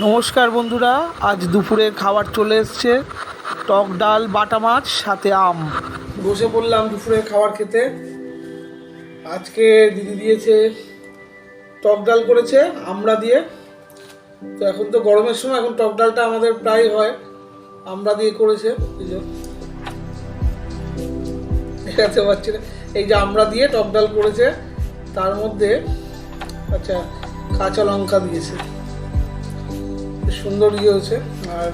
নমস্কার বন্ধুরা, আজ দুপুরের খাবার চলে এসছে। টক ডাল, বাটা মাছ, সাথে আম। বসে পড়লাম দুপুরের খাবার খেতে। আজকে দিদি দিয়েছে টক ডাল, করেছে আমড়া দিয়ে। তো এখন তো গরমের সময়, এখন টক ডালটা আমাদের প্রায় হয়। আমড়া দিয়ে করেছে, এই যে দেখাতে পারছি না, এই যে আমড়া দিয়ে টক ডাল করেছে। তার মধ্যে আচ্ছা কাঁচা লঙ্কা দিয়েছে, সুন্দর হয়েছে। আর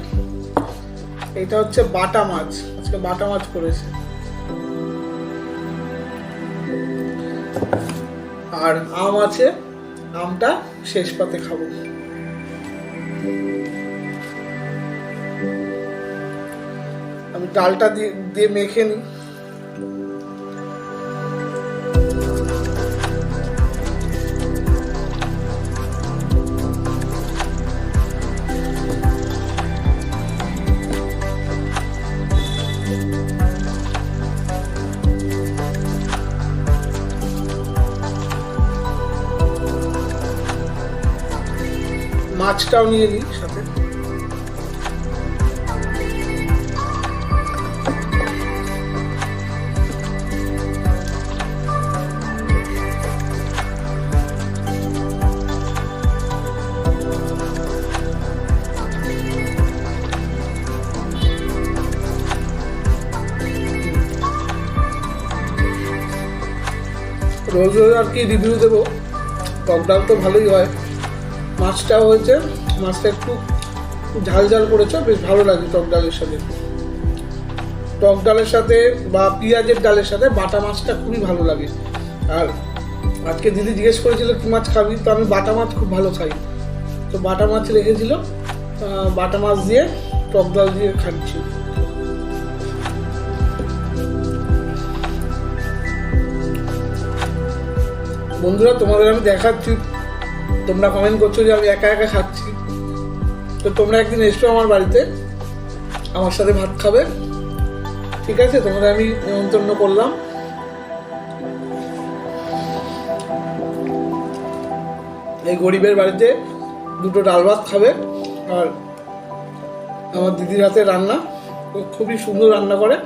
এটা হচ্ছে বাটা মাছ, আজকে বাটা মাছ করেছে। আর আম আছে, আমটা শেষ পাতে খাবো। আমি ডালটা দিয়ে মেখে নিই। মাছটাও নিয়ে নিই সাথে। রোজ রোজ আর কি রিভিউ দেবো, টক ডাল তো ভালোই হয়। মাছটাও হয়েছে, মাছটা একটু ঝাল ঝাল করেছে, বেশ ভালো লাগে টক ডালের সাথে। টক ডালের সাথে বা পেঁয়াজের ডালের সাথে বাটা মাছটা খুবই ভালো লাগে। আর আজকে দিদি জিজ্ঞেস করেছিল কি মাছ খাবি, তো আমি বাটা মাছ খুব ভালো খাই। তো বাটা মাছ রেখেছিল, বাটা মাছ দিয়ে টক ডাল দিয়ে খাচ্ছি। বন্ধুরা, তোমাদের আমি দেখাচ্ছি, তোমরা কমেন্ট করছো যে আমি একা একা খাচ্ছি। তো তোমরা একদিন এসো আমার বাড়িতে, আমার সাথে ভাত খাবে, ঠিক আছে? তোমাদের আমি নিমন্ত্রণ করলাম। এই গরিবের বাড়িতে দুটো ডাল ভাত খাবে। আর আমার দিদির হাতে রান্না, খুবই সুন্দর রান্না করে।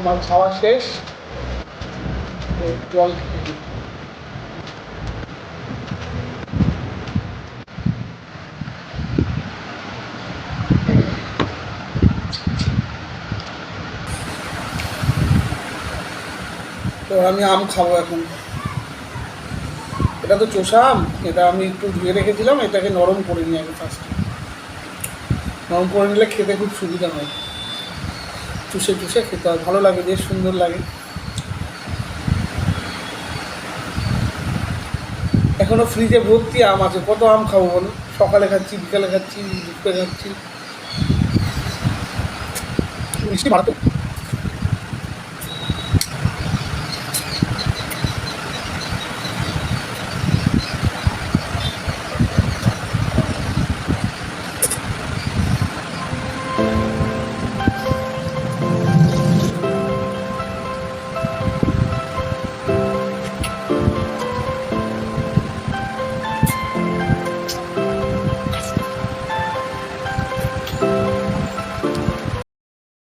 আমার খাওয়া শেষ, জল খেয়ে নিই। তো আমি আম খাবো এখন। এটা তো চোষা আম, এটা আমি একটু ধুয়ে রেখেছিলাম, এটাকে নরম করে নিই আগে ফার্স্টে। নরম করে নিলে খেতে খুব সুবিধা হয়, চুষে চুষে খেতে হয়, ভালো লাগে, বেশ সুন্দর লাগে। এখনো ফ্রিজে ভর্তি আম আছে, কত আম খাবো বলো? সকালে খাচ্ছি, বিকালে খাচ্ছি, দুপুরে খাচ্ছি। মিষ্টি ভালো।